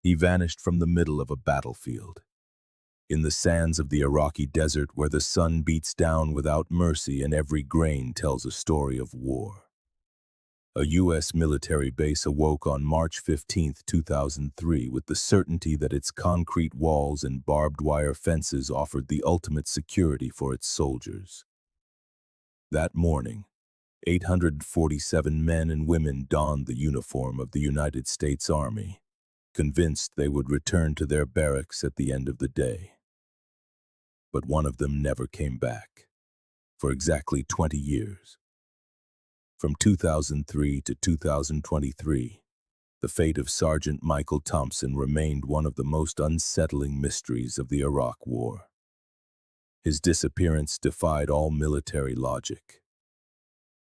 He vanished from the middle of a battlefield, in the sands of the Iraqi desert where the sun beats down without mercy and every grain tells a story of war. A U.S. military base awoke on March 15, 2003, with the certainty that its concrete walls and barbed wire fences offered the ultimate security for its soldiers. That morning, 847 men and women donned the uniform of the United States Army, convinced they would return to their barracks at the end of the day. But one of them never came back, for exactly 20 years. From 2003 to 2023, the fate of Sergeant Michael Thompson remained one of the most unsettling mysteries of the Iraq War. His disappearance defied all military logic.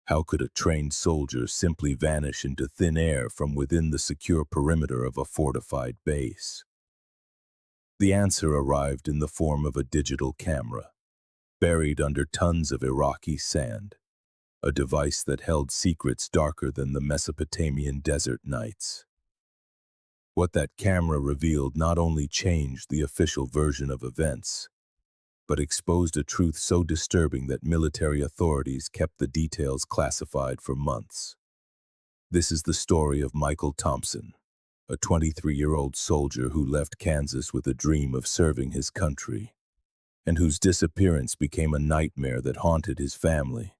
How could a trained soldier simply vanish into thin air from within the secure perimeter of a fortified base? The answer arrived in the form of a digital camera, buried under tons of Iraqi sand, a device that held secrets darker than the Mesopotamian desert nights. What that camera revealed not only changed the official version of events, but exposed a truth so disturbing that military authorities kept the details classified for months. This is the story of Michael Thompson, a 23-year-old soldier who left Kansas with a dream of serving his country, and whose disappearance became a nightmare that haunted his family,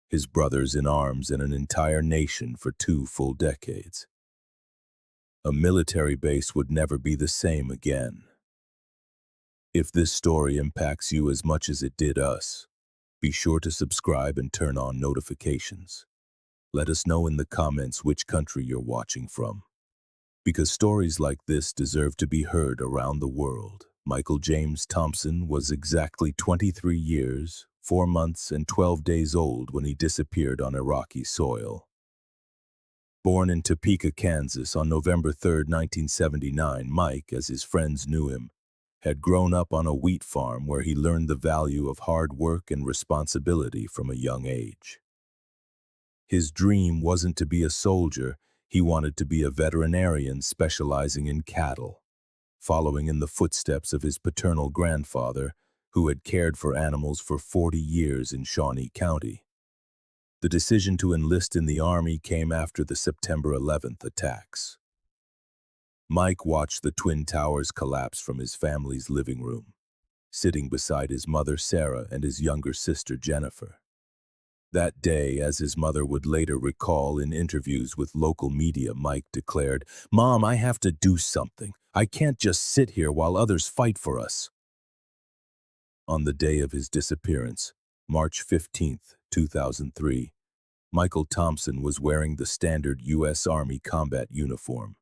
his brothers in arms, and an entire nation for 2 full decades. A military base would never be the same again. If this story impacts you as much as it did us, be sure to subscribe and turn on notifications. Let us know in the comments which country you're watching from, because stories like this deserve to be heard around the world. Michael James Thompson was exactly 23 years, 4 months, and 12 days old when he disappeared on Iraqi soil. Born in Topeka, Kansas on November 3, 1979, Mike, as his friends knew him, had grown up on a wheat farm where he learned the value of hard work and responsibility from a young age. His dream wasn't to be a soldier, he wanted to be a veterinarian specializing in cattle, following in the footsteps of his paternal grandfather, who had cared for animals for 40 years in Shawnee County. The decision to enlist in the Army came after the September 11th attacks. Mike watched the Twin Towers collapse from his family's living room, sitting beside his mother Sarah and his younger sister Jennifer. That day, as his mother would later recall in interviews with local media, Mike declared, "Mom, I have to do something. I can't just sit here while others fight for us." On the day of his disappearance, March 15, 2003, Michael Thompson was wearing the standard U.S. Army combat uniform,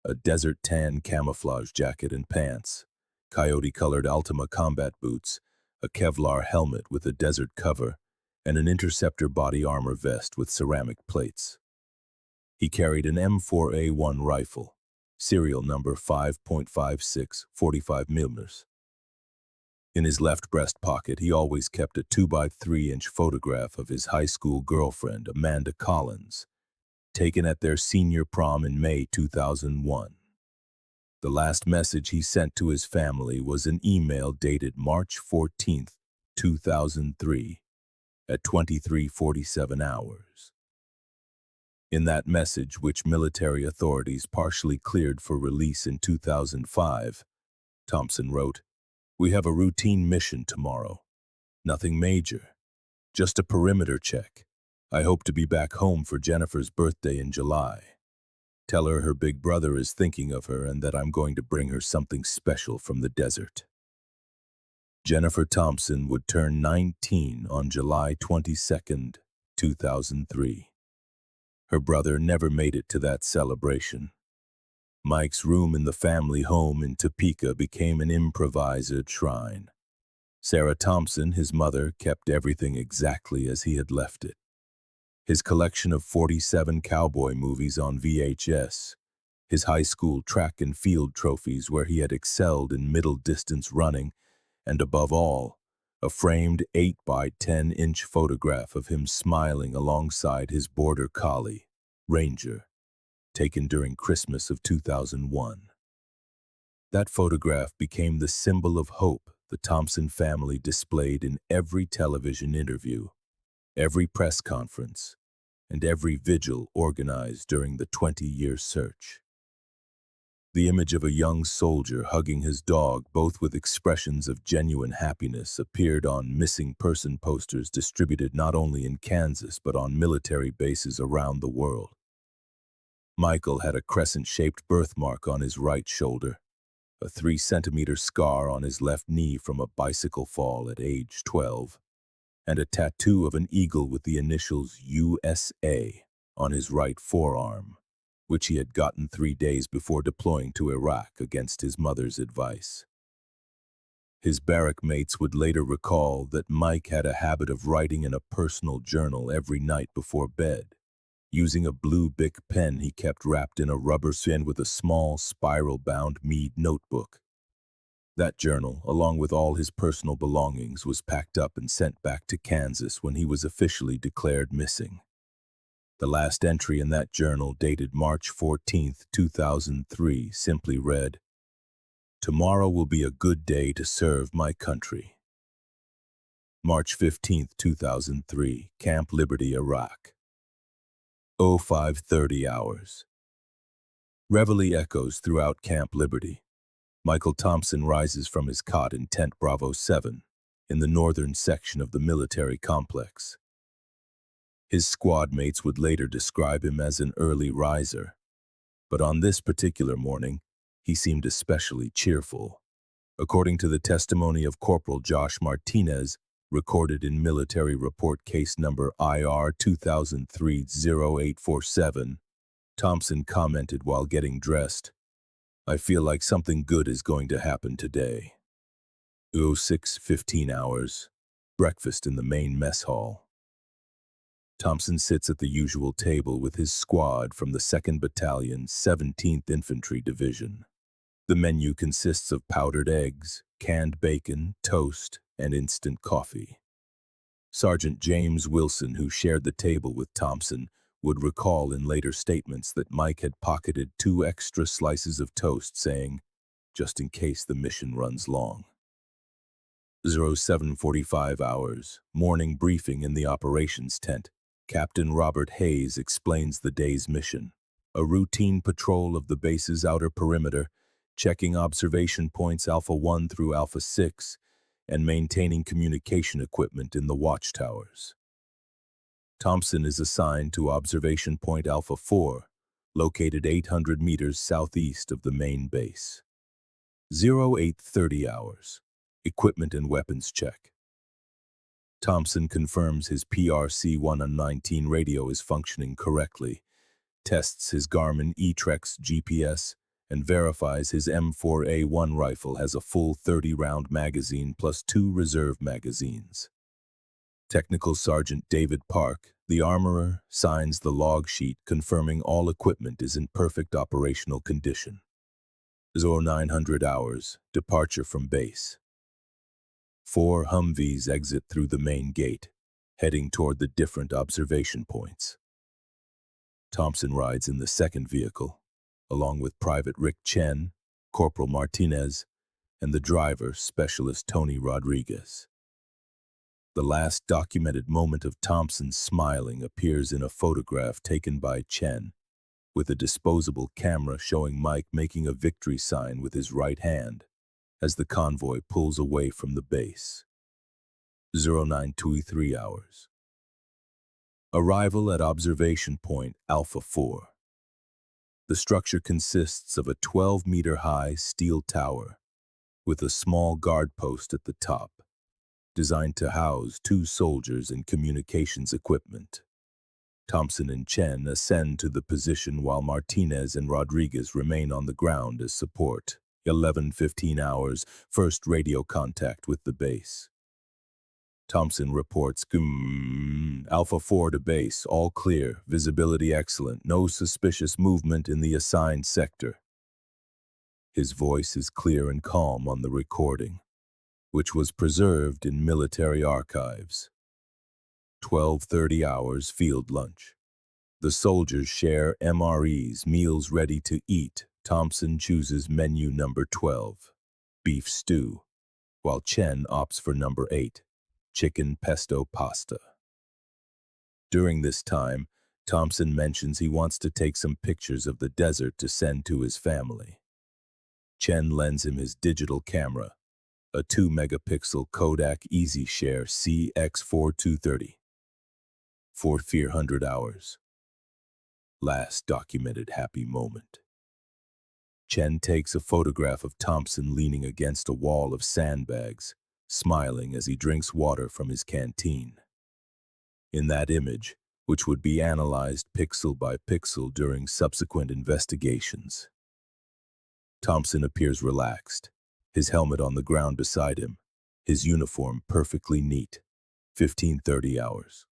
a desert tan camouflage jacket and pants, coyote-colored Altima combat boots, a Kevlar helmet with a desert cover, and an Interceptor body armor vest with ceramic plates. He carried an M4A1 rifle, serial number 5.56, 45 mm. In his left breast pocket, he always kept a 2x3-inch photograph of his high school girlfriend, Amanda Collins, taken at their senior prom in May 2001. The last message he sent to his family was an email dated March 14, 2003, at 23:47 hours. In that message, which military authorities partially cleared for release in 2005, Thompson wrote, "We have a routine mission tomorrow. Nothing major, just a perimeter check. I hope to be back home for Jennifer's birthday in July. Tell her her big brother is thinking of her and that I'm going to bring her something special from the desert." Jennifer Thompson would turn 19 on July 22, 2003. Her brother never made it to that celebration. Mike's room in the family home in Topeka became an improvised shrine. Sarah Thompson, his mother, kept everything exactly as he had left it. His collection of 47 cowboy movies on VHS, his high school track and field trophies where he had excelled in middle-distance running, and above all, a framed 8 by 10-inch photograph of him smiling alongside his border collie, Ranger, taken during Christmas of 2001. That photograph became the symbol of hope the Thompson family displayed in every television interview, every press conference, and every vigil organized during the 20-year search. The image of a young soldier hugging his dog, both with expressions of genuine happiness, appeared on missing person posters distributed not only in Kansas but on military bases around the world. Michael had a crescent-shaped birthmark on his right shoulder, a 3-centimeter scar on his left knee from a bicycle fall at age 12, and a tattoo of an eagle with the initials USA on his right forearm, which he had gotten 3 days before deploying to Iraq against his mother's advice. His barrack mates would later recall that Mike had a habit of writing in a personal journal every night before bed, using a blue Bic pen he kept wrapped in a rubber band with a small, spiral-bound Mead notebook. That journal, along with all his personal belongings, was packed up and sent back to Kansas when he was officially declared missing. The last entry in that journal, dated March 14, 2003, simply read, "Tomorrow will be a good day to serve my country." March 15, 2003, Camp Liberty, Iraq. 05:30 hours. Reveille echoes throughout Camp Liberty. Michael Thompson rises from his cot in Tent Bravo 7, in the northern section of the military complex. His squad mates would later describe him as an early riser, but on this particular morning, he seemed especially cheerful. According to the testimony of Corporal Josh Martinez, recorded in Military Report Case Number IR 2003-0847, Thompson commented while getting dressed, "I feel like something good is going to happen today." 06:15 hours. Breakfast in the main mess hall. Thompson sits at the usual table with his squad from the 2nd Battalion, 17th Infantry Division. The menu consists of powdered eggs, canned bacon, toast, and instant coffee. Sergeant James Wilson, who shared the table with Thompson, would recall in later statements that Mike had pocketed 2 extra slices of toast, saying, "just in case the mission runs long." 07:45 hours. Morning briefing in the operations tent. Captain Robert Hayes explains the day's mission. A routine patrol of the base's outer perimeter, checking observation points Alpha 1 through Alpha 6, and maintaining communication equipment in the watchtowers. Thompson is assigned to Observation Point Alpha 4, located 800 meters southeast of the main base. 08:30 hours. Equipment and weapons check. Thompson confirms his PRC-119 radio is functioning correctly, tests his Garmin E-Trex GPS, and verifies his M4A1 rifle has a full 30-round magazine plus 2 reserve magazines. Technical Sergeant David Park, the armorer, signs the log sheet confirming all equipment is in perfect operational condition. 0900 hours. Departure from base. 4 Humvees exit through the main gate, heading toward the different observation points. Thompson rides in the second vehicle, along with Private Rick Chen, Corporal Martinez, and the driver, Specialist Tony Rodriguez. The last documented moment of Thompson smiling appears in a photograph taken by Chen, with a disposable camera showing Mike making a victory sign with his right hand as the convoy pulls away from the base. 0923 hours. Arrival at Observation Point Alpha 4. The structure consists of a 12-meter-high steel tower with a small guard post at the top, designed to house 2 soldiers and communications equipment. Thompson and Chen ascend to the position while Martinez and Rodriguez remain on the ground as support. 11:15 hours. First radio contact with the base. Thompson reports, Alpha 4 to base, all clear, visibility excellent, no suspicious movement in the assigned sector. His voice is clear and calm on the recording, which was preserved in military archives. 12:30 hours. Field lunch. The soldiers share MREs, meals ready to eat, Thompson chooses menu number 12, beef stew, while Chen opts for number 8, chicken pesto pasta. During this time, Thompson mentions he wants to take some pictures of the desert to send to his family. Chen lends him his digital camera, a 2-megapixel Kodak EasyShare CX4230, for 400 hours. Last documented happy moment. Chen takes a photograph of Thompson leaning against a wall of sandbags, smiling as he drinks water from his canteen. In that image, which would be analyzed pixel by pixel during subsequent investigations, Thompson appears relaxed, his helmet on the ground beside him, his uniform perfectly neat. 15:30 hours.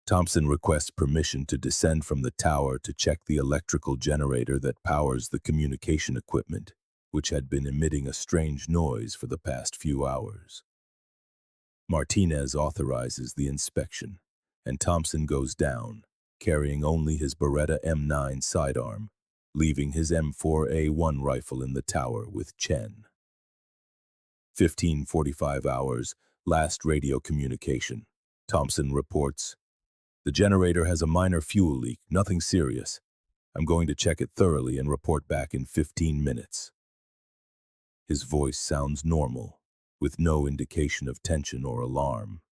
Thompson requests permission to descend from the tower to check the electrical generator that powers the communication equipment, which had been emitting a strange noise for the past few hours. Martinez authorizes the inspection, and Thompson goes down, carrying only his Beretta M9 sidearm, leaving his M4A1 rifle in the tower with Chen. 15:45 hours, last radio communication. Thompson reports, "The generator has a minor fuel leak, nothing serious. I'm going to check it thoroughly and report back in 15 minutes. His voice sounds normal, with no indication of tension or alarm.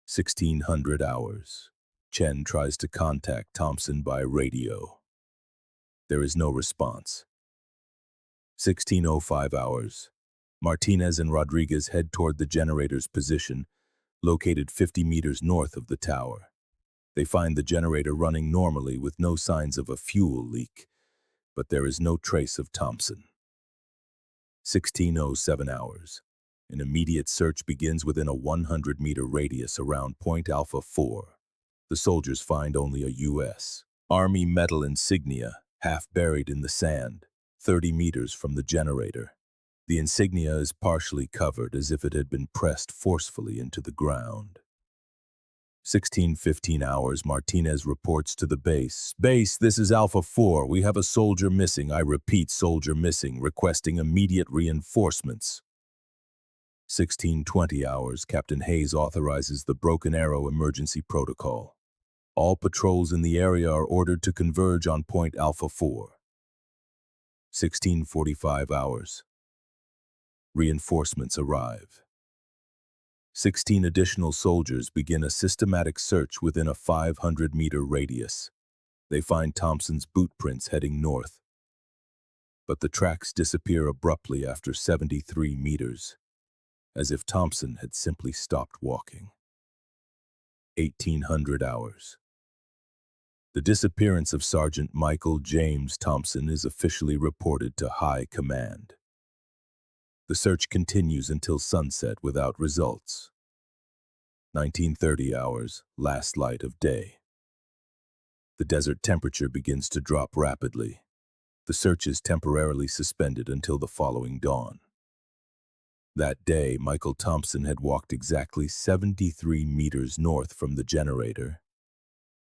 1600 hours. Chen tries to contact Thompson by radio. There is no response. 1605 hours. Martinez and Rodriguez head toward the generator's position, located 50 meters north of the tower. They find the generator running normally with no signs of a fuel leak, but there is no trace of Thompson. 1607 hours. An immediate search begins within a 100-meter radius around Point Alpha 4. The soldiers find only a U.S. Army medal insignia, half buried in the sand, 30 meters from the generator. The insignia is partially covered as if it had been pressed forcefully into the ground. 1615 hours, Martinez reports to the base. "Base, this is Alpha 4. We have a soldier missing. I repeat, soldier missing, requesting immediate reinforcements." 1620 hours, Captain Hayes authorizes the Broken Arrow emergency protocol. All patrols in the area are ordered to converge on Point Alpha 4. 1645 hours. Reinforcements arrive. 16 additional soldiers begin a systematic search within a 500-meter radius. They find Thompson's boot prints heading north. But the tracks disappear abruptly after 73 meters, as if Thompson had simply stopped walking. 1800 hours. The disappearance of Sergeant Michael James Thompson is officially reported to High Command. The search continues until sunset without results. 1930 hours, last light of day. The desert temperature begins to drop rapidly. The search is temporarily suspended until the following dawn. That day, Michael Thompson had walked exactly 73 meters north from the generator,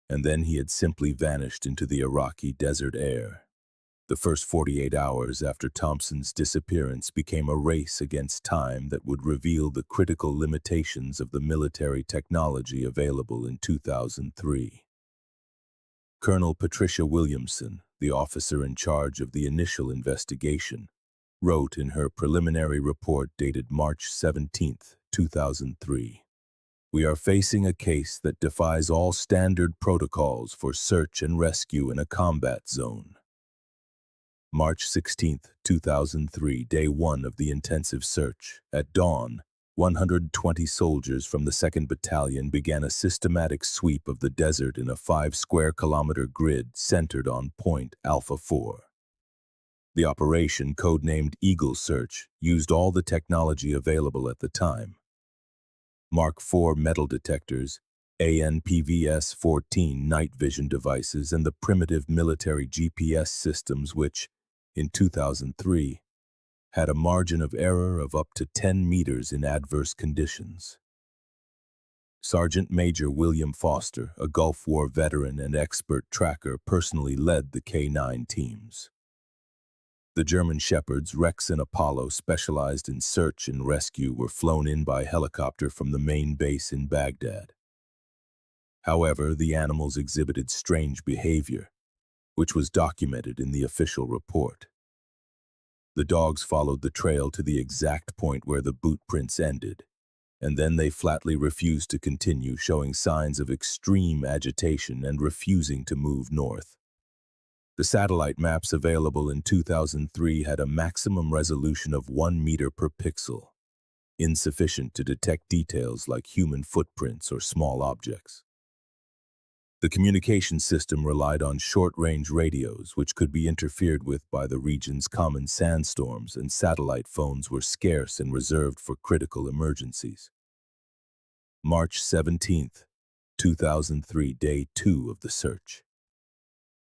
and then he had simply vanished into the Iraqi desert air. The first 48 hours after Thompson's disappearance became a race against time that would reveal the critical limitations of the military technology available in 2003. Colonel Patricia Williamson, the officer in charge of the initial investigation, wrote in her preliminary report dated March 17, 2003, "We are facing a case that defies all standard protocols for search and rescue in a combat zone." March 16, 2003, day 1 of the intensive search. At dawn, 120 soldiers from the 2nd Battalion began a systematic sweep of the desert in a 5-square-kilometer grid centered on Point Alpha 4. The operation, codenamed Eagle Search, used all the technology available at the time. Mark IV metal detectors, ANPVS-14 night vision devices, and the primitive military GPS systems which, in 2003, had a margin of error of up to 10 meters in adverse conditions. Sergeant Major William Foster, a Gulf War veteran and expert tracker, personally led the K-9 teams. The German Shepherds, Rex and Apollo, specialized in search and rescue, were flown in by helicopter from the main base in Baghdad. However, the animals exhibited strange behavior, which was documented in the official report. The dogs followed the trail to the exact point where the boot prints ended, and then they flatly refused to continue, showing signs of extreme agitation and refusing to move north. The satellite maps available in 2003 had a maximum resolution of 1 meter per pixel, insufficient to detect details like human footprints or small objects. The communication system relied on short-range radios, which could be interfered with by the region's common sandstorms, and satellite phones were scarce and reserved for critical emergencies. March 17, 2003, Day 2 of the search.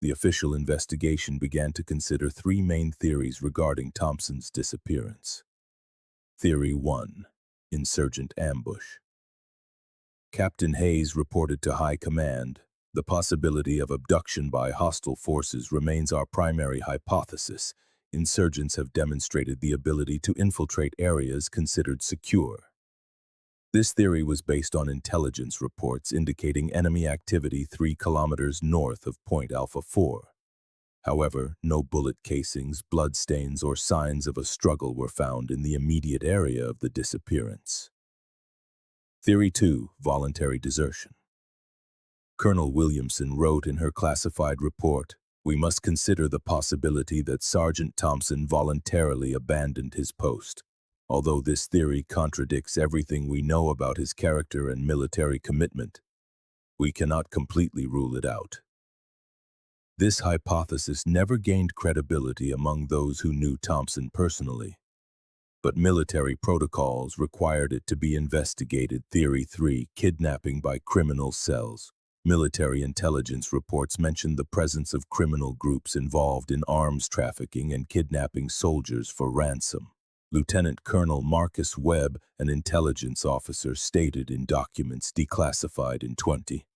The official investigation began to consider three main theories regarding Thompson's disappearance. Theory 1. Insurgent ambush. Captain Hayes reported to High Command, "The possibility of abduction by hostile forces remains our primary hypothesis. Insurgents have demonstrated the ability to infiltrate areas considered secure." This theory was based on intelligence reports indicating enemy activity 3 kilometers north of Point Alpha 4. However, no bullet casings, bloodstains, or signs of a struggle were found in the immediate area of the disappearance. Theory 2. Voluntary desertion. Colonel Williamson wrote in her classified report, "We must consider the possibility that Sergeant Thompson voluntarily abandoned his post. Although this theory contradicts everything we know about his character and military commitment, we cannot completely rule it out." This hypothesis never gained credibility among those who knew Thompson personally, but military protocols required it to be investigated. Theory 3. Kidnapping by criminal cells. Military intelligence reports mentioned the presence of criminal groups involved in arms trafficking and kidnapping soldiers for ransom. Lieutenant Colonel Marcus Webb, an intelligence officer, stated in documents declassified in 20.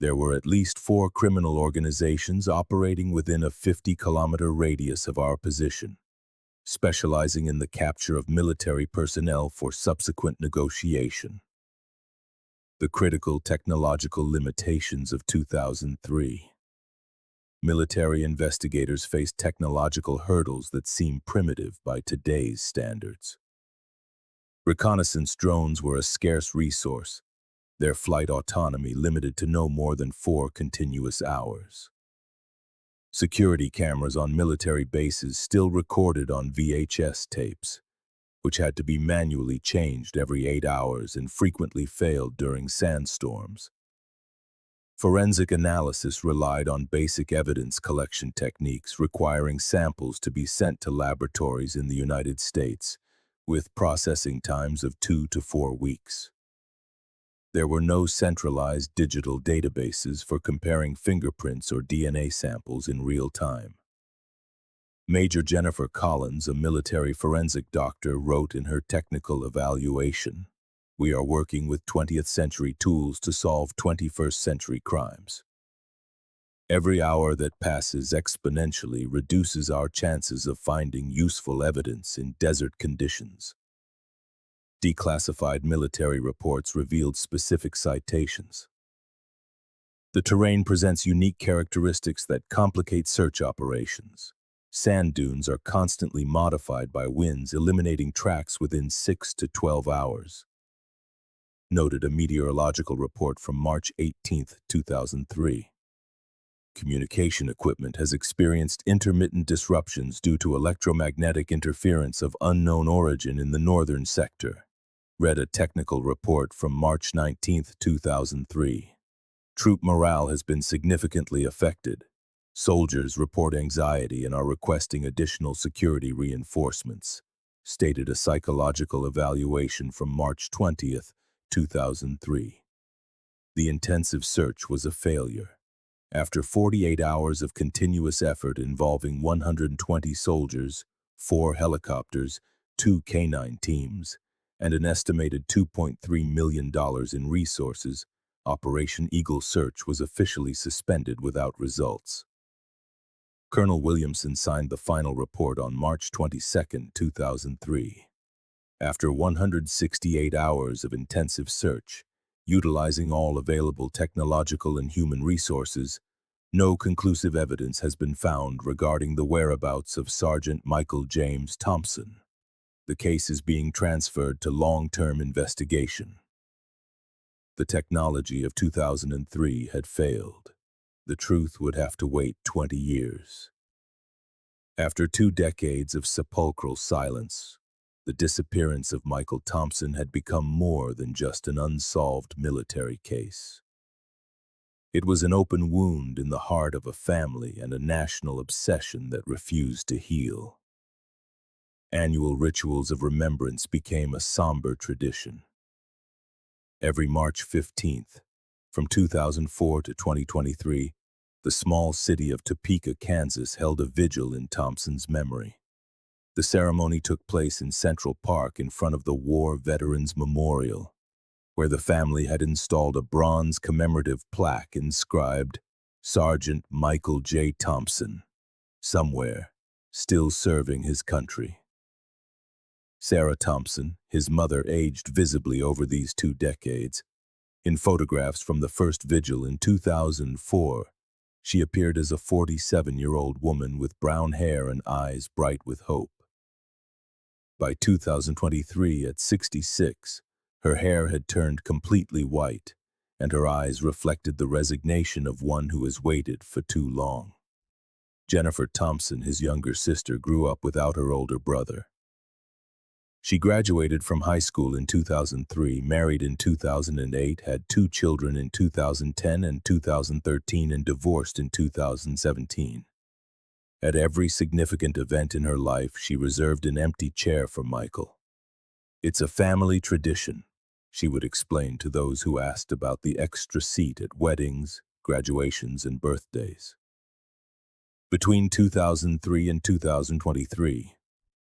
There were at least 4 criminal organizations operating within a 50-kilometer radius of our position, specializing in the capture of military personnel for subsequent negotiation. The critical technological limitations of 2003. Military investigators faced technological hurdles that seem primitive by today's standards. Reconnaissance drones were a scarce resource, their flight autonomy limited to no more than 4 continuous hours. Security cameras on military bases still recorded on VHS tapes, which had to be manually changed every 8 hours and frequently failed during sandstorms. Forensic analysis relied on basic evidence collection techniques requiring samples to be sent to laboratories in the United States, with processing times of 2 to 4 weeks. There were no centralized digital databases for comparing fingerprints or DNA samples in real time. Major Jennifer Collins, a military forensic doctor, wrote in her technical evaluation, "We are working with 20th century tools to solve 21st century crimes. Every hour that passes exponentially reduces our chances of finding useful evidence in desert conditions." Declassified military reports revealed specific citations. The terrain presents unique characteristics that complicate search operations. Sand dunes are constantly modified by winds, eliminating tracks within 6 to 12 hours. Noted a meteorological report from March 18, 2003. Communication equipment has experienced intermittent disruptions due to electromagnetic interference of unknown origin in the northern sector. Read a technical report from March 19, 2003. Troop morale has been significantly affected. Soldiers report anxiety and are requesting additional security reinforcements, stated a psychological evaluation from March 20, 2003. The intensive search was a failure. After 48 hours of continuous effort involving 120 soldiers, 4 helicopters, 2 K-9 teams, and an estimated $2.3 million in resources, Operation Eagle Search was officially suspended without results. Colonel Williamson signed the final report on March 22, 2003. After 168 hours of intensive search, utilizing all available technological and human resources, no conclusive evidence has been found regarding the whereabouts of Sergeant Michael James Thompson. The case is being transferred to long-term investigation. The technology of 2003 had failed. The truth would have to wait 20 years. After 2 decades of sepulchral silence, the disappearance of Michael Thompson had become more than just an unsolved military case. It was an open wound in the heart of a family and a national obsession that refused to heal. Annual rituals of remembrance became a somber tradition. Every March 15th, from 2004 to 2023, the small city of Topeka, Kansas held a vigil in Thompson's memory. The ceremony took place in Central Park in front of the War Veterans Memorial, where the family had installed a bronze commemorative plaque inscribed, "Sergeant Michael J. Thompson, somewhere, still serving his country." Sarah Thompson, his mother, aged visibly over these 2 decades. In photographs from the first vigil in 2004, she appeared as a 47-year-old woman with brown hair and eyes bright with hope. By 2023, at 66, her hair had turned completely white, and her eyes reflected the resignation of one who has waited for too long. Jennifer Thompson, his younger sister, grew up without her older brother. She graduated from high school in 2003, married in 2008, had 2 children in 2010 and 2013, and divorced in 2017. At every significant event in her life, she reserved an empty chair for Michael. "It's a family tradition," she would explain to those who asked about the extra seat at weddings, graduations, and birthdays. Between 2003 and 2023,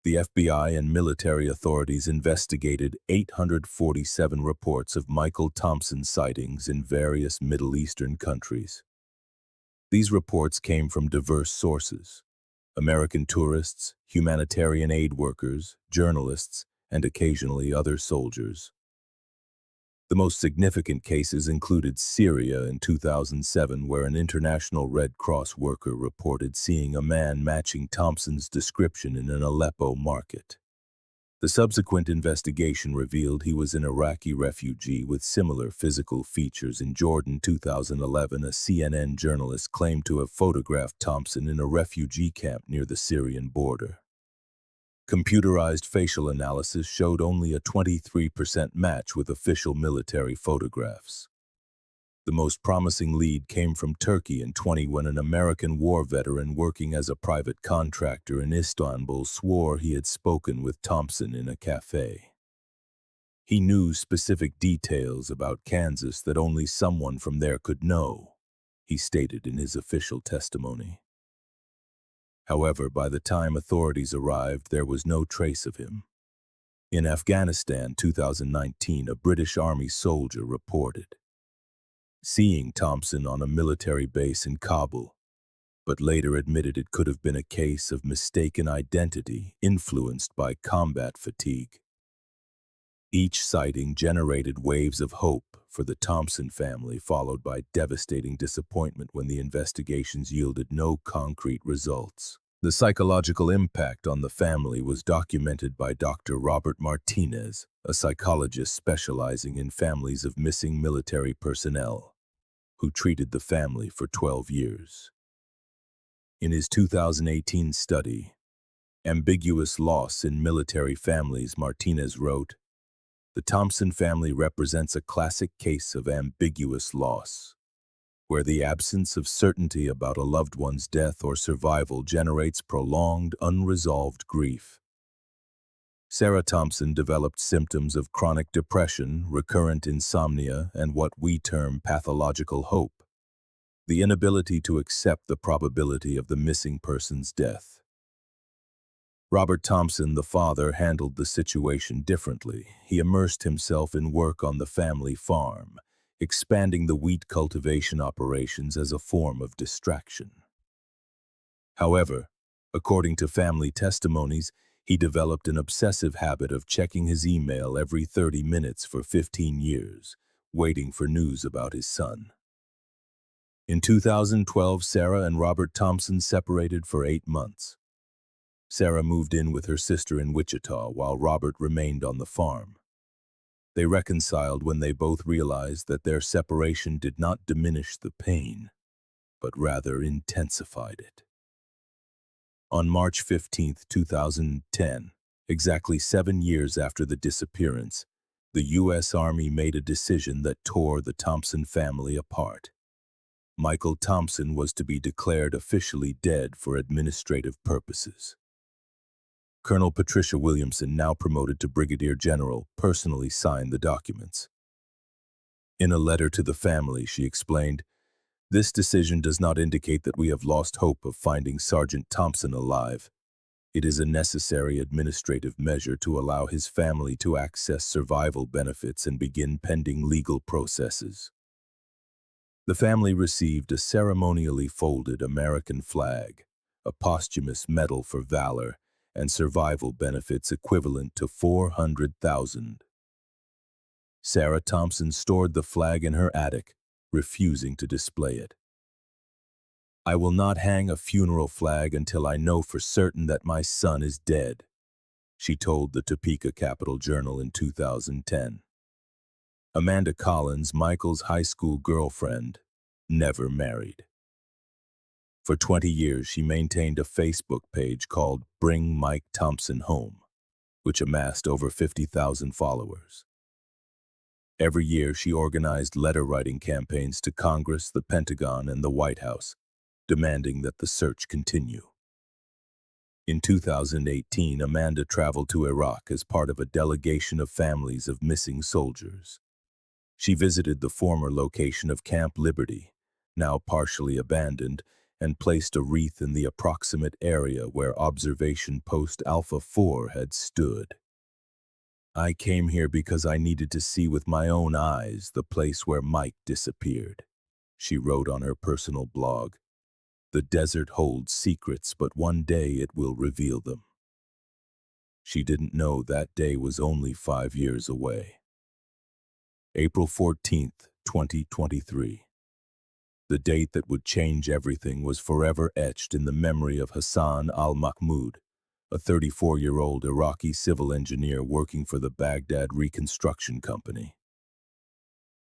the FBI and military authorities investigated 847 reports of Michael Thompson sightings in various Middle Eastern countries. These reports came from diverse sources: American tourists, humanitarian aid workers, journalists, and occasionally other soldiers. The most significant cases included Syria in 2007, where an International Red Cross worker reported seeing a man matching Thompson's description in an Aleppo market. The subsequent investigation revealed he was an Iraqi refugee with similar physical features. In Jordan 2011, a CNN journalist claimed to have photographed Thompson in a refugee camp near the Syrian border. Computerized facial analysis showed only a 23% match with official military photographs. The most promising lead came from Turkey in 2020, when an American war veteran working as a private contractor in Istanbul swore he had spoken with Thompson in a cafe. He knew specific details about Kansas that only someone from there could know, he stated in his official testimony. However, by the time authorities arrived, there was no trace of him. In Afghanistan 2019, a British Army soldier reported seeing Thompson on a military base in Kabul, but later admitted it could have been a case of mistaken identity influenced by combat fatigue. Each sighting generated waves of hope for the Thompson family, followed by devastating disappointment when the investigations yielded no concrete results. The psychological impact on the family was documented by Dr. Robert Martinez, a psychologist specializing in families of missing military personnel, who treated the family for 12 years. In his 2018 study, Ambiguous Loss in Military Families, Martinez wrote, "The Thompson family represents a classic case of ambiguous loss, where the absence of certainty about a loved one's death or survival generates prolonged, unresolved grief." Sarah Thompson developed symptoms of chronic depression, recurrent insomnia, and what we term pathological hope, the inability to accept the probability of the missing person's death. Robert Thompson, the father, handled the situation differently. He immersed himself in work on the family farm, expanding the wheat cultivation operations as a form of distraction. However, according to family testimonies, he developed an obsessive habit of checking his email every 30 minutes for 15 years, waiting for news about his son. In 2012, Sarah and Robert Thompson separated for 8 months. Sarah moved in with her sister in Wichita while Robert remained on the farm. They reconciled when they both realized that their separation did not diminish the pain, but rather intensified it. On March 15, 2010, exactly 7 years after the disappearance, the U.S. Army made a decision that tore the Thompson family apart. Michael Thompson was to be declared officially dead for administrative purposes. Colonel Patricia Williamson, now promoted to Brigadier General, personally signed the documents. In a letter to the family, she explained, "This decision does not indicate that we have lost hope of finding Sergeant Thompson alive. It is a necessary administrative measure to allow his family to access survival benefits and begin pending legal processes." The family received a ceremonially folded American flag, a posthumous medal for valor, and survival benefits equivalent to $400,000. Sarah Thompson stored the flag in her attic, refusing to display it. "I will not hang a funeral flag until I know for certain that my son is dead," she told the Topeka Capital Journal in 2010. Amanda Collins, Michael's high school girlfriend, never married. For 20 years, she maintained a Facebook page called Bring Mike Thompson Home, which amassed over 50,000 followers. Every year, she organized letter-writing campaigns to Congress, the Pentagon, and the White House, demanding that the search continue. In 2018, Amanda traveled to Iraq as part of a delegation of families of missing soldiers. She visited the former location of Camp Liberty, now partially abandoned, and placed a wreath in the approximate area where Observation Post Alpha 4 had stood. "I came here because I needed to see with my own eyes the place where Mike disappeared," she wrote on her personal blog. "The desert holds secrets, but one day it will reveal them." She didn't know that day was only 5 years away. April 14th, 2023. The date that would change everything was forever etched in the memory of Hassan al-Mahmoud, a 34-year-old Iraqi civil engineer working for the Baghdad Reconstruction Company.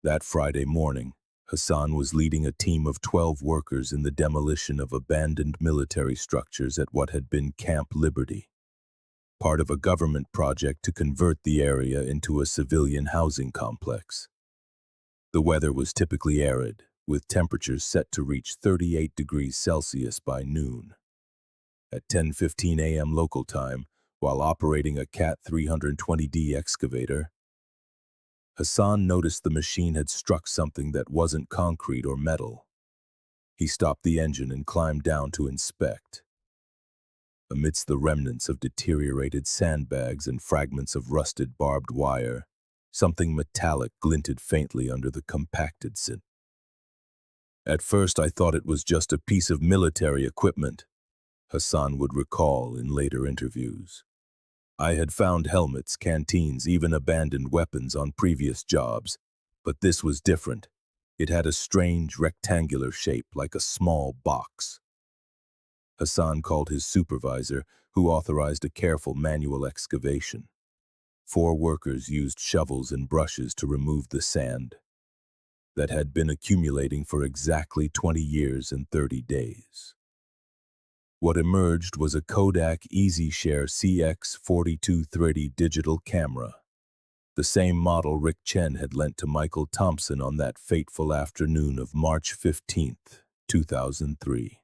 That Friday morning, Hassan was leading a team of 12 workers in the demolition of abandoned military structures at what had been Camp Liberty, part of a government project to convert the area into a civilian housing complex. The weather was typically arid, with temperatures set to reach 38 degrees Celsius by noon. At 10:15 a.m. local time, while operating a Cat 320D excavator, Hassan noticed the machine had struck something that wasn't concrete or metal. He stopped the engine and climbed down to inspect. Amidst the remnants of deteriorated sandbags and fragments of rusted barbed wire, something metallic glinted faintly under the compacted cement. "At first I thought it was just a piece of military equipment," Hassan would recall in later interviews. "I had found helmets, canteens, even abandoned weapons on previous jobs, but this was different. It had a strange rectangular shape like a small box." Hassan called his supervisor, who authorized a careful manual excavation. 4 workers used shovels and brushes to remove the sand that had been accumulating for exactly 20 years and 30 days. What emerged was a Kodak EasyShare CX4230 digital camera, the same model Rick Chen had lent to Michael Thompson on that fateful afternoon of March 15, 2003.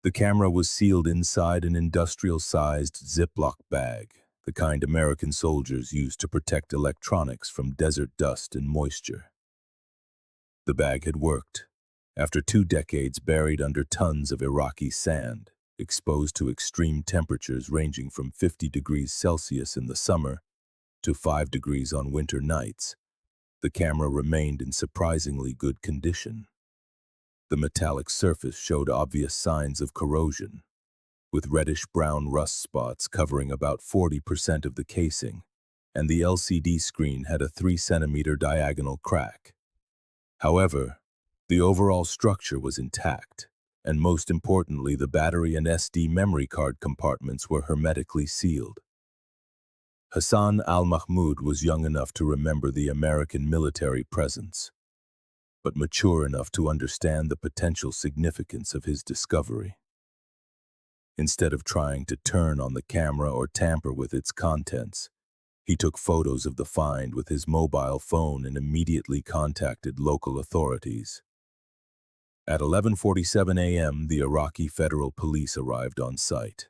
The camera was sealed inside an industrial-sized Ziploc bag, the kind American soldiers used to protect electronics from desert dust and moisture. The bag had worked. After 2 decades buried under tons of Iraqi sand, exposed to extreme temperatures ranging from 50 degrees Celsius in the summer to 5 degrees on winter nights. The camera remained in surprisingly good condition. The metallic surface showed obvious signs of corrosion, with reddish-brown rust spots covering about 40% of the casing, and the LCD screen had a 3-centimeter diagonal crack. However, the overall structure was intact, and most importantly, the battery and SD memory card compartments were hermetically sealed. Hassan al-Mahmoud was young enough to remember the American military presence, but mature enough to understand the potential significance of his discovery. Instead of trying to turn on the camera or tamper with its contents, he took photos of the find with his mobile phone and immediately contacted local authorities. At 11:47 a.m., the Iraqi Federal Police arrived on site.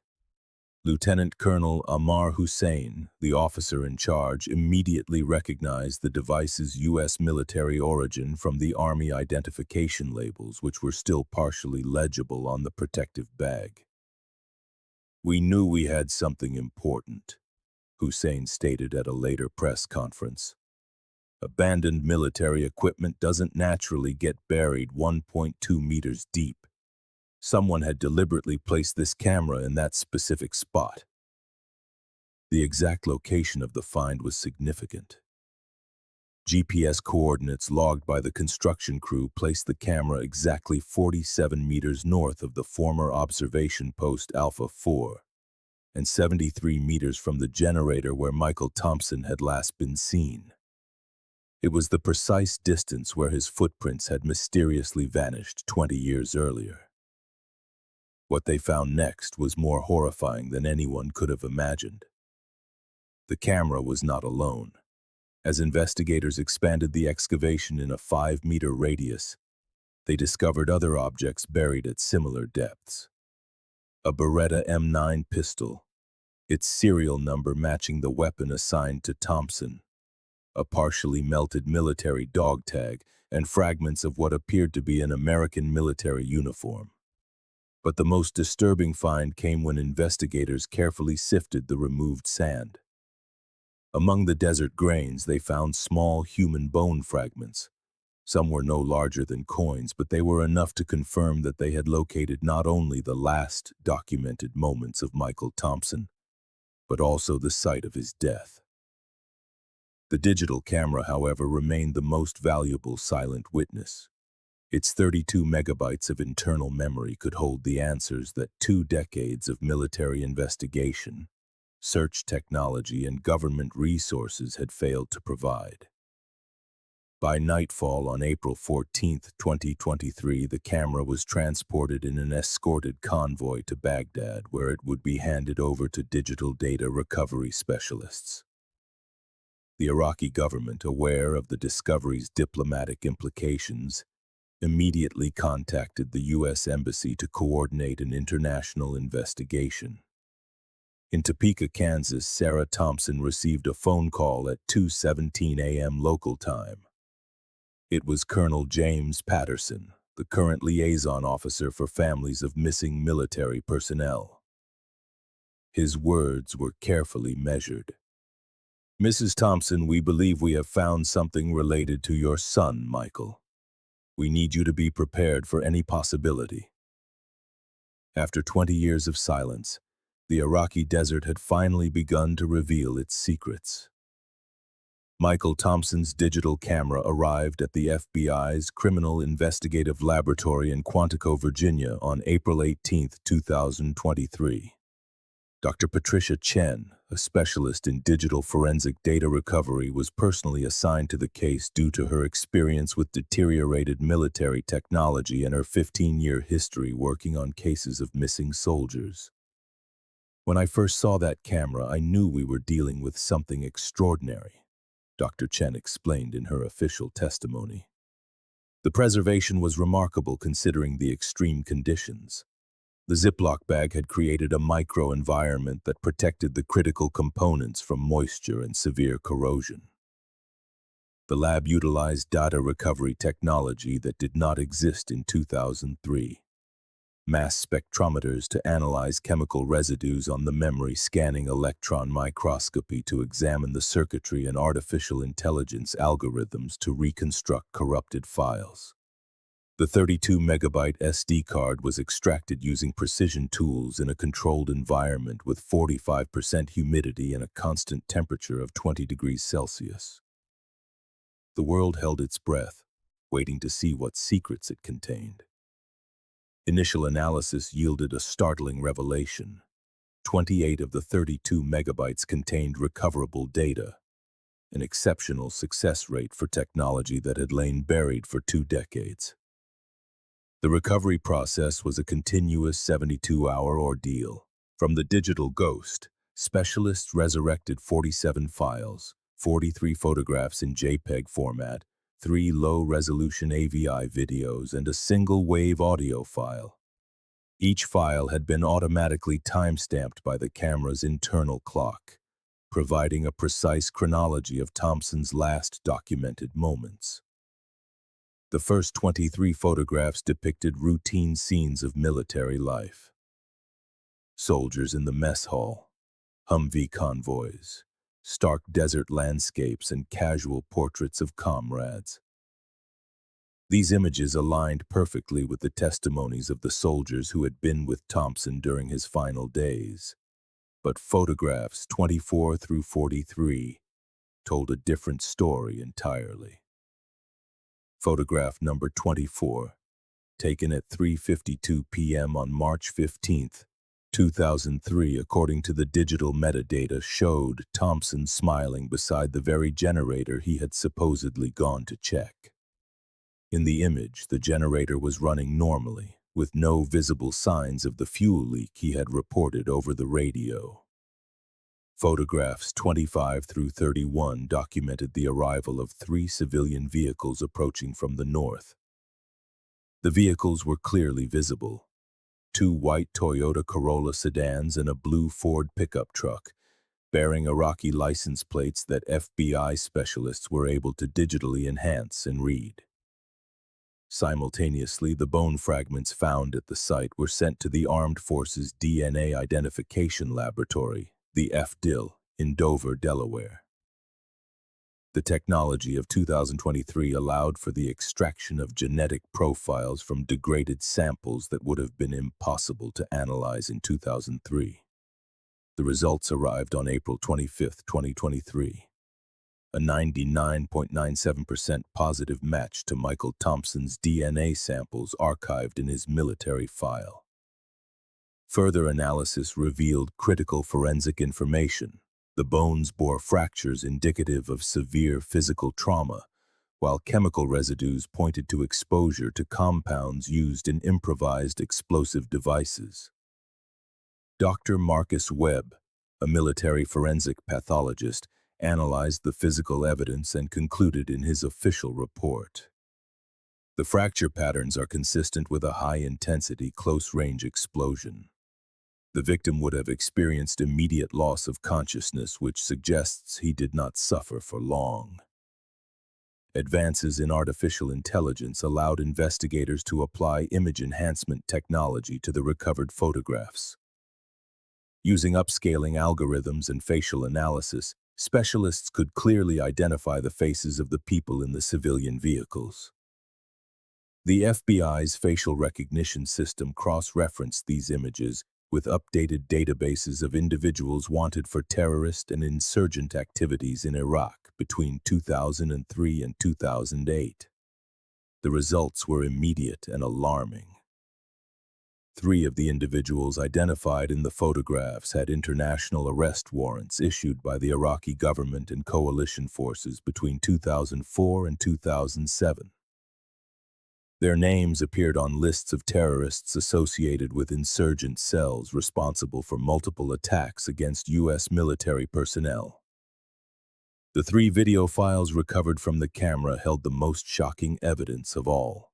Lieutenant Colonel Ammar Hussein, the officer in charge, immediately recognized the device's U.S. military origin from the Army identification labels, which were still partially legible on the protective bag. "We knew we had something important," Hussein stated at a later press conference. "Abandoned military equipment doesn't naturally get buried 1.2 meters deep. Someone had deliberately placed this camera in that specific spot." The exact location of the find was significant. GPS coordinates logged by the construction crew placed the camera exactly 47 meters north of the former observation post Alpha 4 and 73 meters from the generator where Michael Thompson had last been seen. It was the precise distance where his footprints had mysteriously vanished 20 years earlier. What they found next was more horrifying than anyone could have imagined. The camera was not alone. As investigators expanded the excavation in a 5-meter radius, they discovered other objects buried at similar depths. A Beretta M9 pistol, its serial number matching the weapon assigned to Thompson, a partially melted military dog tag, and fragments of what appeared to be an American military uniform. But the most disturbing find came when investigators carefully sifted the removed sand. Among the desert grains, they found small human bone fragments. Some were no larger than coins, but they were enough to confirm that they had located not only the last documented moments of Michael Thompson, but also the site of his death. The digital camera, however, remained the most valuable silent witness. Its 32 megabytes of internal memory could hold the answers that 2 decades of military investigation, search technology, and government resources had failed to provide. By nightfall on April 14, 2023, the camera was transported in an escorted convoy to Baghdad, where it would be handed over to digital data recovery specialists. The Iraqi government, aware of the discovery's diplomatic implications, immediately contacted the U.S. Embassy to coordinate an international investigation. In Topeka, Kansas, Sarah Thompson received a phone call at 2:17 a.m. local time. It was Colonel James Patterson, the current liaison officer for families of missing military personnel. His words were carefully measured. "Mrs. Thompson, we believe we have found something related to your son, Michael. We need you to be prepared for any possibility." After 20 years of silence, the Iraqi desert had finally begun to reveal its secrets. Michael Thompson's digital camera arrived at the FBI's Criminal Investigative Laboratory in Quantico, Virginia on April 18, 2023. Dr. Patricia Chen, a specialist in digital forensic data recovery, was personally assigned to the case due to her experience with deteriorated military technology and her 15-year history working on cases of missing soldiers. "When I first saw that camera, I knew we were dealing with something extraordinary," Dr. Chen explained in her official testimony. "The preservation was remarkable considering the extreme conditions. The Ziploc bag had created a microenvironment that protected the critical components from moisture and severe corrosion. The lab utilized data recovery technology that did not exist in 2003. mass spectrometers to analyze chemical residues on the memory, scanning electron microscopy to examine the circuitry, and artificial intelligence algorithms to reconstruct corrupted files. The 32-megabyte SD card was extracted using precision tools in a controlled environment with 45% humidity and a constant temperature of 20 degrees Celsius. The world held its breath, waiting to see what secrets it contained. Initial analysis yielded a startling revelation. 28 of the 32 megabytes contained recoverable data, an exceptional success rate for technology that had lain buried for 2 decades. The recovery process was a continuous 72-hour ordeal. From the digital ghost, specialists resurrected 47 files, 43 photographs in JPEG format, 3 low-resolution AVI videos, and a single-wave audio file. Each file had been automatically time-stamped by the camera's internal clock, providing a precise chronology of Thompson's last documented moments. The first 23 photographs depicted routine scenes of military life. Soldiers in the mess hall, Humvee convoys, stark desert landscapes, and casual portraits of comrades. These images aligned perfectly with the testimonies of the soldiers who had been with Thompson during his final days. But photographs 24 through 43 told a different story entirely. Photograph number 24, taken at 3:52 p.m. on March 15, 2003, according to the digital metadata, showed Thompson smiling beside the very generator he had supposedly gone to check. In the image, the generator was running normally, with no visible signs of the fuel leak he had reported over the radio. Photographs 25 through 31 documented the arrival of 3 civilian vehicles approaching from the north. The vehicles were clearly visible: 2 white Toyota Corolla sedans and a blue Ford pickup truck, bearing Iraqi license plates that FBI specialists were able to digitally enhance and read. Simultaneously, the bone fragments found at the site were sent to the Armed Forces DNA Identification Laboratory, the FDIL, in Dover, Delaware. The technology of 2023 allowed for the extraction of genetic profiles from degraded samples that would have been impossible to analyze in 2003. The results arrived on April 25, 2023. A 99.97% positive match to Michael Thompson's DNA samples archived in his military file. Further analysis revealed critical forensic information. The bones bore fractures indicative of severe physical trauma, while chemical residues pointed to exposure to compounds used in improvised explosive devices. Dr. Marcus Webb, a military forensic pathologist, analyzed the physical evidence and concluded in his official report. The fracture patterns are consistent with a high-intensity, close-range explosion. The victim would have experienced immediate loss of consciousness, which suggests he did not suffer for long. Advances in artificial intelligence allowed investigators to apply image enhancement technology to the recovered photographs. Using upscaling algorithms and facial analysis, specialists could clearly identify the faces of the people in the civilian vehicles. The FBI's facial recognition system cross-referenced these images with updated databases of individuals wanted for terrorist and insurgent activities in Iraq between 2003 and 2008. The results were immediate and alarming. 3 of the individuals identified in the photographs had international arrest warrants issued by the Iraqi government and coalition forces between 2004 and 2007. Their names appeared on lists of terrorists associated with insurgent cells responsible for multiple attacks against U.S. military personnel. The 3 video files recovered from the camera held the most shocking evidence of all.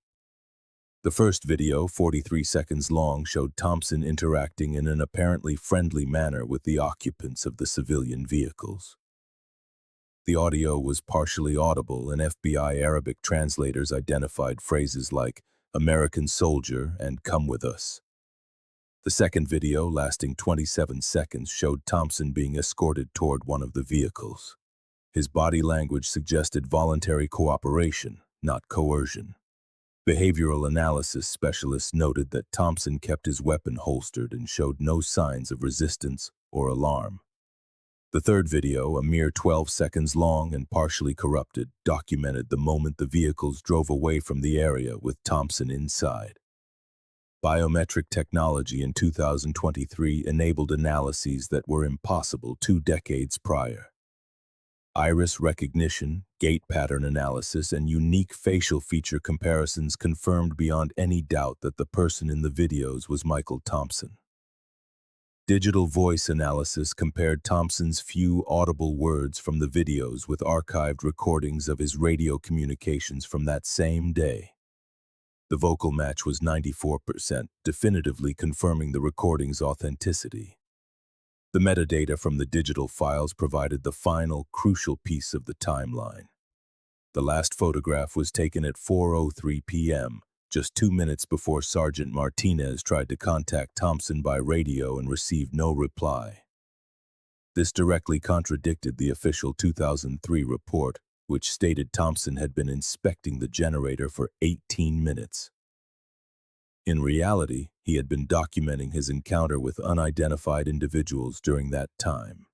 The first video, 43 seconds long, showed Thompson interacting in an apparently friendly manner with the occupants of the civilian vehicles. The audio was partially audible, and FBI Arabic translators identified phrases like "American soldier" and "come with us," The second video, lasting 27 seconds, showed Thompson being escorted toward one of the vehicles. His body language suggested voluntary cooperation, not coercion. Behavioral analysis specialists noted that Thompson kept his weapon holstered and showed no signs of resistance or alarm. The third video, a mere 12 seconds long and partially corrupted, documented the moment the vehicles drove away from the area with Thompson inside. Biometric technology in 2023 enabled analyses that were impossible 2 decades prior. Iris recognition, gait pattern analysis, and unique facial feature comparisons confirmed beyond any doubt that the person in the videos was Michael Thompson. Digital voice analysis compared Thompson's few audible words from the videos with archived recordings of his radio communications from that same day. The vocal match was 94%, definitively confirming the recording's authenticity. The metadata from the digital files provided the final, crucial piece of the timeline. The last photograph was taken at 4:03 p.m., just 2 minutes before Sergeant Martinez tried to contact Thompson by radio and received no reply. This directly contradicted the official 2003 report, which stated Thompson had been inspecting the generator for 18 minutes. In reality, he had been documenting his encounter with unidentified individuals during that time.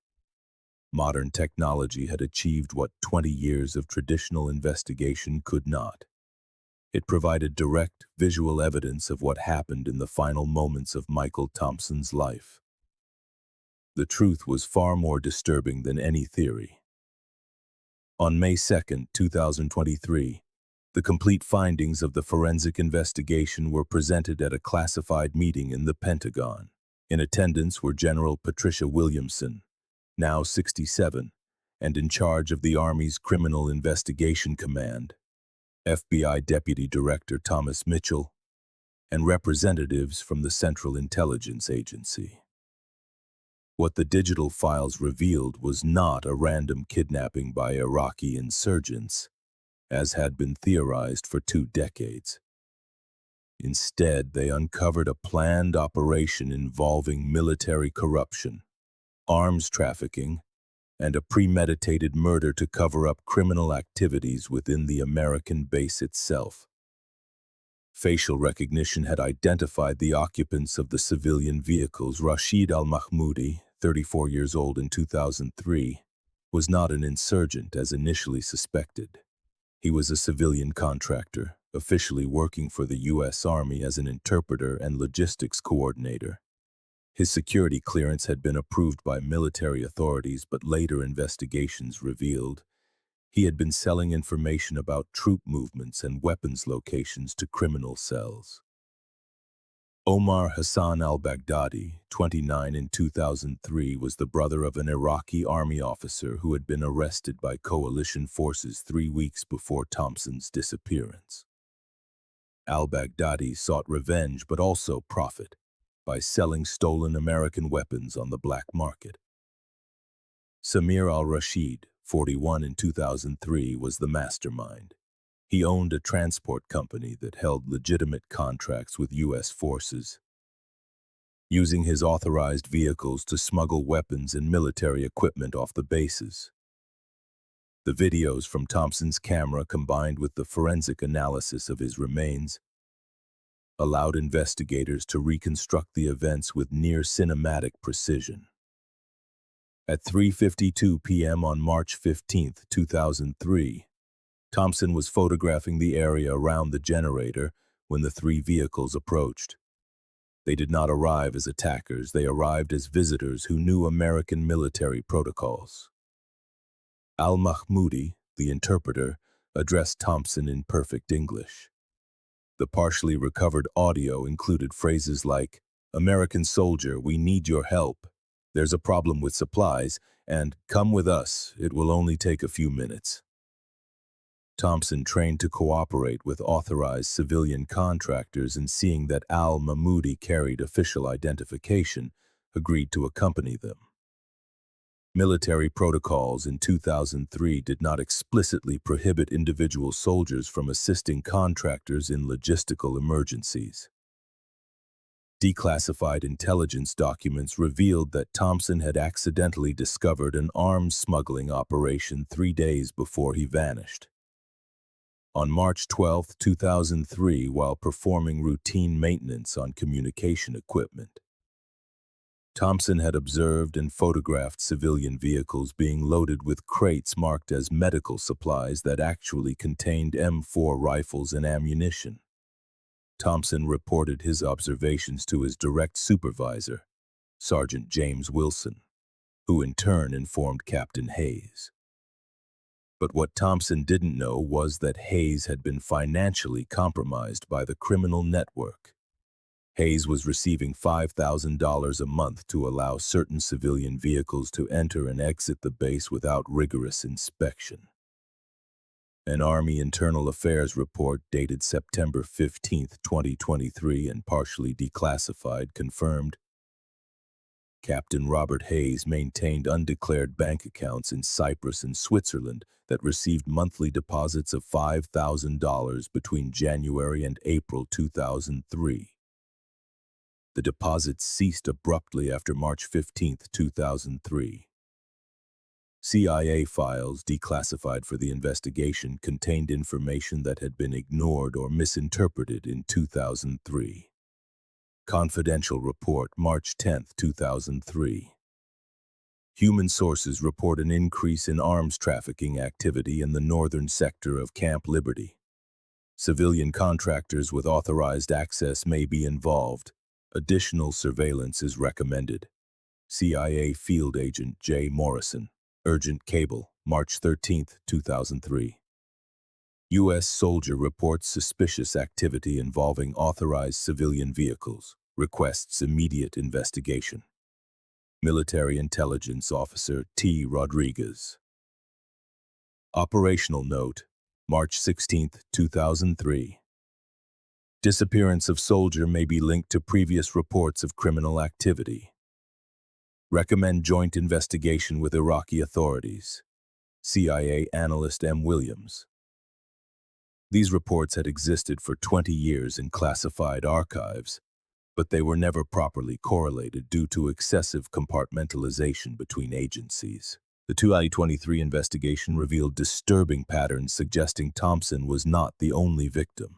Modern technology had achieved what 20 years of traditional investigation could not. It provided direct, visual evidence of what happened in the final moments of Michael Thompson's life. The truth was far more disturbing than any theory. On May 2, 2023, the complete findings of the forensic investigation were presented at a classified meeting in the Pentagon. In attendance were General Patricia Williamson, now 67, and in charge of the Army's Criminal Investigation Command, FBI Deputy Director Thomas Mitchell, and representatives from the Central Intelligence Agency. What the digital files revealed was not a random kidnapping by Iraqi insurgents, as had been theorized for 2 decades. Instead, they uncovered a planned operation involving military corruption, arms trafficking, and a premeditated murder to cover up criminal activities within the American base itself. Facial recognition had identified the occupants of the civilian vehicles. Rashid al-Mahmoudi, 34 years old in 2003, was not an insurgent as initially suspected. He was a civilian contractor, officially working for the U.S. Army as an interpreter and logistics coordinator. His security clearance had been approved by military authorities, but later investigations revealed he had been selling information about troop movements and weapons locations to criminal cells. Omar Hassan al-Baghdadi, 29 in 2003, was the brother of an Iraqi army officer who had been arrested by coalition forces 3 weeks before Thompson's disappearance. Al-Baghdadi sought revenge but also profit by selling stolen American weapons on the black market. Samir al-Rashid, 41 in 2003, was the mastermind. He owned a transport company that held legitimate contracts with U.S. forces, using his authorized vehicles to smuggle weapons and military equipment off the bases. The videos from Thompson's camera, combined with the forensic analysis of his remains, allowed investigators to reconstruct the events with near cinematic precision. At 3:52 p.m. on March 15, 2003, Thompson was photographing the area around the generator when the 3 vehicles approached. They did not arrive as attackers, they arrived as visitors who knew American military protocols. Al-Mahmoudi, the interpreter, addressed Thompson in perfect English. The partially recovered audio included phrases like, "American soldier, we need your help. There's a problem with supplies, and come with us, it will only take a few minutes." Thompson, trained to cooperate with authorized civilian contractors and seeing that al-Mahmoudi carried official identification, agreed to accompany them. Military protocols in 2003 did not explicitly prohibit individual soldiers from assisting contractors in logistical emergencies. Declassified intelligence documents revealed that Thompson had accidentally discovered an arms smuggling operation 3 days before he vanished. On March 12, 2003, while performing routine maintenance on communication equipment, Thompson had observed and photographed civilian vehicles being loaded with crates marked as medical supplies that actually contained M4 rifles and ammunition. Thompson reported his observations to his direct supervisor, Sergeant James Wilson, who in turn informed Captain Hayes. But what Thompson didn't know was that Hayes had been financially compromised by the criminal network. Hayes was receiving $5,000 a month to allow certain civilian vehicles to enter and exit the base without rigorous inspection. An Army Internal Affairs report dated September 15, 2023 and partially declassified confirmed Captain Robert Hayes maintained undeclared bank accounts in Cyprus and Switzerland that received monthly deposits of $5,000 between January and April 2003. The deposits ceased abruptly after March 15, 2003. CIA files declassified for the investigation contained information that had been ignored or misinterpreted in 2003. Confidential report, March 10, 2003. Human sources report an increase in arms trafficking activity in the northern sector of Camp Liberty. Civilian contractors with authorized access may be involved. Additional surveillance is recommended. CIA Field Agent J. Morrison. Urgent Cable, March 13, 2003. U.S. soldier reports suspicious activity involving authorized civilian vehicles. Requests immediate investigation. Military Intelligence Officer T. Rodriguez. Operational note, March 16, 2003. Disappearance of soldier may be linked to previous reports of criminal activity. Recommend joint investigation with Iraqi authorities. CIA analyst M. Williams. These reports had existed for 20 years in classified archives, but they were never properly correlated due to excessive compartmentalization between agencies. The 2023 investigation revealed disturbing patterns suggesting Thompson was not the only victim.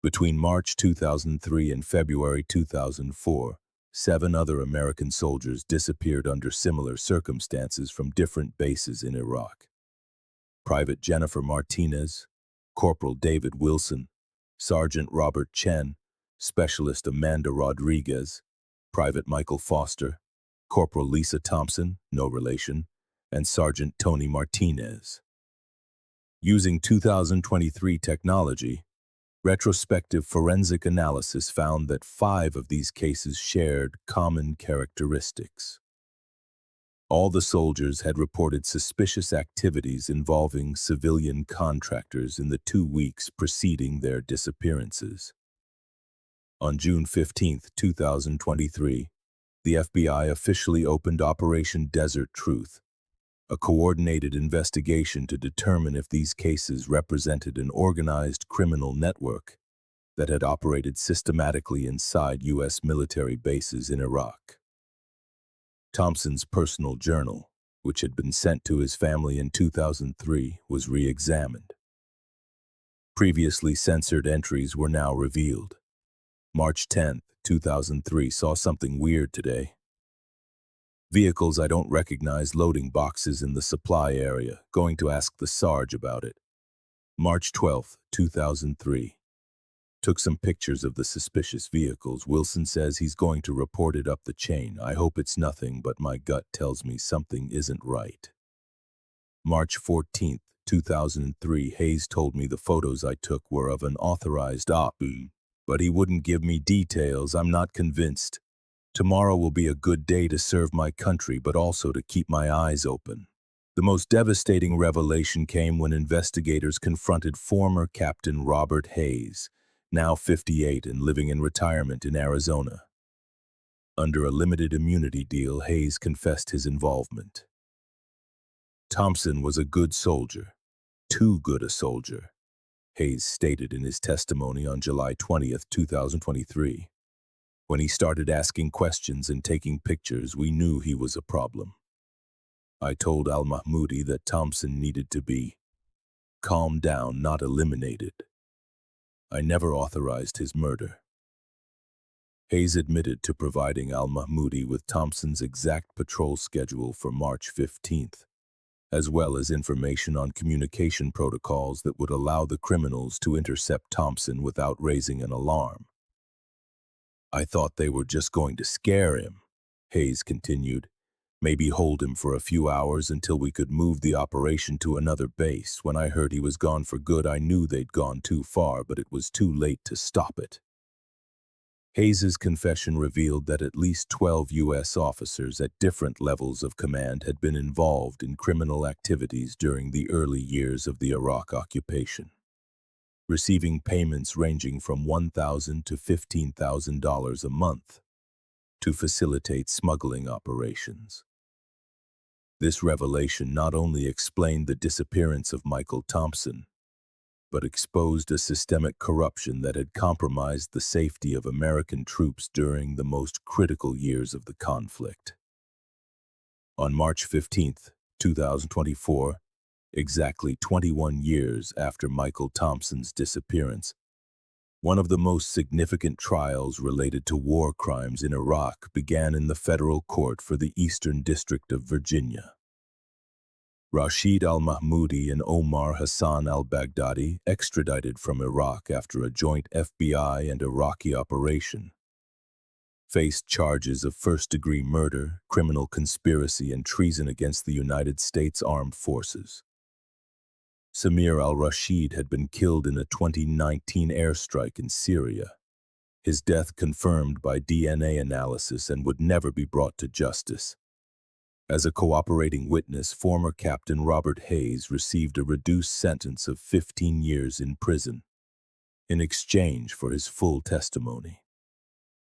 Between March 2003 and February 2004, 7 other American soldiers disappeared under similar circumstances from different bases in Iraq. Private Jennifer Martinez, Corporal David Wilson, Sergeant Robert Chen, Specialist Amanda Rodriguez, Private Michael Foster, Corporal Lisa Thompson, no relation, and Sergeant Tony Martinez. Using 2023 technology, retrospective forensic analysis found that 5 of these cases shared common characteristics. All the soldiers had reported suspicious activities involving civilian contractors in the 2 weeks preceding their disappearances. On June 15, 2023, the FBI officially opened Operation Desert Truth, a coordinated investigation to determine if these cases represented an organized criminal network that had operated systematically inside U.S. military bases in Iraq. Thompson's personal journal, which had been sent to his family in 2003, was re-examined. Previously censored entries were now revealed. March 10, 2003 saw something weird today. Vehicles I don't recognize loading boxes in the supply area, going to ask the Sarge about it. March 12, 2003. Took some pictures of the suspicious vehicles. Wilson says he's going to report it up the chain. I hope it's nothing, but my gut tells me something isn't right. March 14, 2003. Hayes told me the photos I took were of an authorized op, but he wouldn't give me details. I'm not convinced. Tomorrow will be a good day to serve my country, but also to keep my eyes open. The most devastating revelation came when investigators confronted former Captain Robert Hayes, now 58 and living in retirement in Arizona. Under a limited immunity deal, Hayes confessed his involvement. Thompson was a good soldier, too good a soldier, Hayes stated in his testimony on July 20, 2023. When he started asking questions and taking pictures, we knew he was a problem. I told al-Mahmoudi that Thompson needed to be calmed down, not eliminated. I never authorized his murder. Hayes admitted to providing al-Mahmoudi with Thompson's exact patrol schedule for March 15th, as well as information on communication protocols that would allow the criminals to intercept Thompson without raising an alarm. I thought they were just going to scare him, Hayes continued. Maybe hold him for a few hours until we could move the operation to another base. When I heard he was gone for good, I knew they'd gone too far, but it was too late to stop it. Hayes's confession revealed that at least 12 U.S. officers at different levels of command had been involved in criminal activities during the early years of the Iraq occupation, receiving payments ranging from $1,000 to $15,000 a month to facilitate smuggling operations. This revelation not only explained the disappearance of Michael Thompson, but exposed a systemic corruption that had compromised the safety of American troops during the most critical years of the conflict. On March 15, 2024, exactly 21 years after Michael Thompson's disappearance, one of the most significant trials related to war crimes in Iraq began in the federal court for the Eastern District of Virginia. Rashid al-Mahmoudi and Omar Hassan al-Baghdadi, extradited from Iraq after a joint FBI and Iraqi operation, faced charges of first-degree murder, criminal conspiracy, and treason against the United States Armed Forces. Samir al-Rashid had been killed in a 2019 airstrike in Syria, his death confirmed by DNA analysis, and would never be brought to justice. As a cooperating witness, former Captain Robert Hayes received a reduced sentence of 15 years in prison in exchange for his full testimony.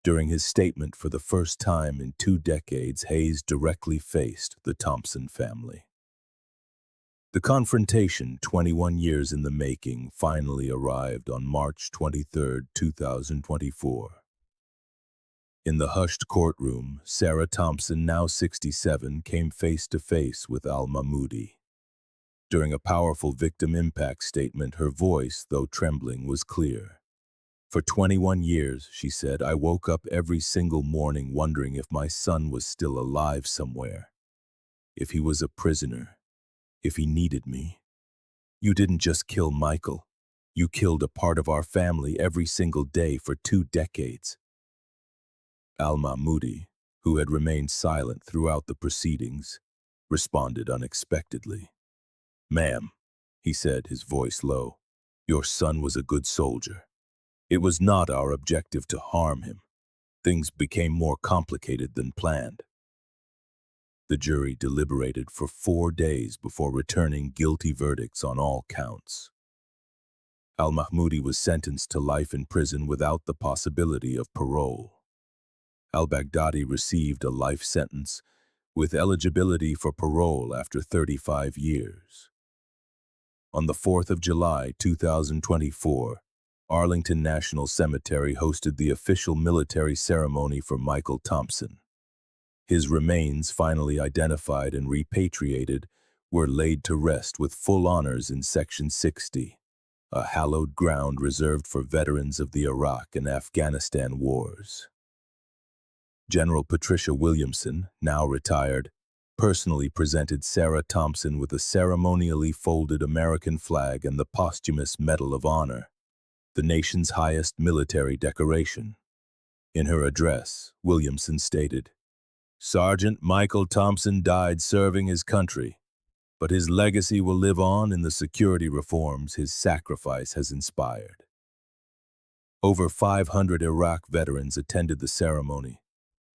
During his statement for the first time in 2 decades, Hayes directly faced the Thompson family. The confrontation, 21 years in the making, finally arrived on March 23, 2024. In the hushed courtroom, Sarah Thompson, now 67, came face to face with al-Mahmoudi. During a powerful victim impact statement, her voice, though trembling, was clear. For 21 years, she said, I woke up every single morning wondering if my son was still alive somewhere, if he was a prisoner, if he needed me. You didn't just kill Michael. You killed a part of our family every single day for 2 decades. Al-Mahmoudi, who had remained silent throughout the proceedings, responded unexpectedly. Ma'am, he said, his voice low, your son was a good soldier. It was not our objective to harm him. Things became more complicated than planned. The jury deliberated for 4 days before returning guilty verdicts on all counts. Al-Mahmoudi was sentenced to life in prison without the possibility of parole. Al-Baghdadi received a life sentence with eligibility for parole after 35 years. On the 4th of July, 2024, Arlington National Cemetery hosted the official military ceremony for Michael Thompson. His remains, finally identified and repatriated, were laid to rest with full honors in Section 60, a hallowed ground reserved for veterans of the Iraq and Afghanistan wars. General Patricia Williamson, now retired, personally presented Sarah Thompson with a ceremonially folded American flag and the posthumous Medal of Honor, the nation's highest military decoration. In her address, Williamson stated, Sergeant Michael Thompson died serving his country, but his legacy will live on in the security reforms his sacrifice has inspired. Over 500 Iraq veterans attended the ceremony,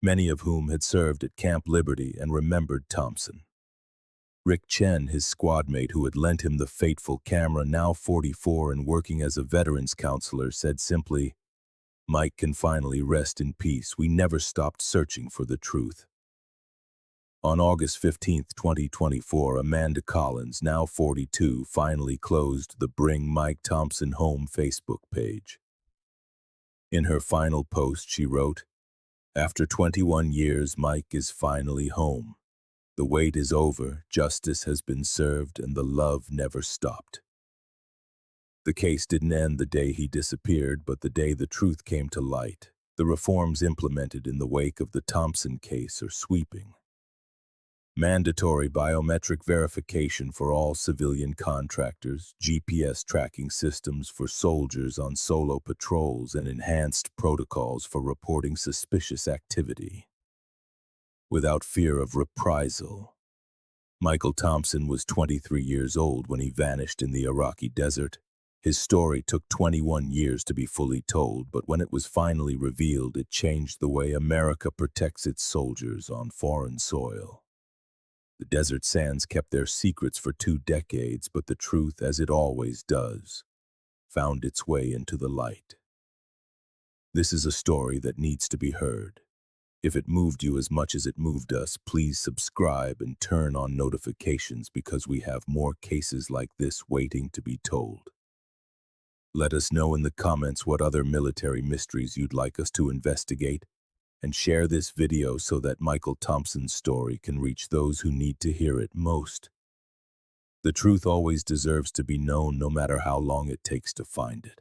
many of whom had served at Camp Liberty and remembered Thompson. Rick Chen, his squad mate who had lent him the fateful camera, now 44 and working as a veterans counselor, said simply, Mike can finally rest in peace. We never stopped searching for the truth. On August 15, 2024, Amanda Collins, now 42, finally closed the Bring Mike Thompson Home Facebook page. In her final post, she wrote, After 21 years, Mike is finally home. The wait is over, justice has been served, and the love never stopped. The case didn't end the day he disappeared, but the day the truth came to light. The reforms implemented in the wake of the Thompson case are sweeping. Mandatory biometric verification for all civilian contractors, GPS tracking systems for soldiers on solo patrols, and enhanced protocols for reporting suspicious activity. Without fear of reprisal. Michael Thompson was 23 years old when he vanished in the Iraqi desert. His story took 21 years to be fully told, but when it was finally revealed, it changed the way America protects its soldiers on foreign soil. The desert sands kept their secrets for 2 decades, but the truth, as it always does, found its way into the light. This is a story that needs to be heard. If it moved you as much as it moved us, please subscribe and turn on notifications because we have more cases like this waiting to be told. Let us know in the comments what other military mysteries you'd like us to investigate, and share this video so that Michael Thompson's story can reach those who need to hear it most. The truth always deserves to be known, no matter how long it takes to find it.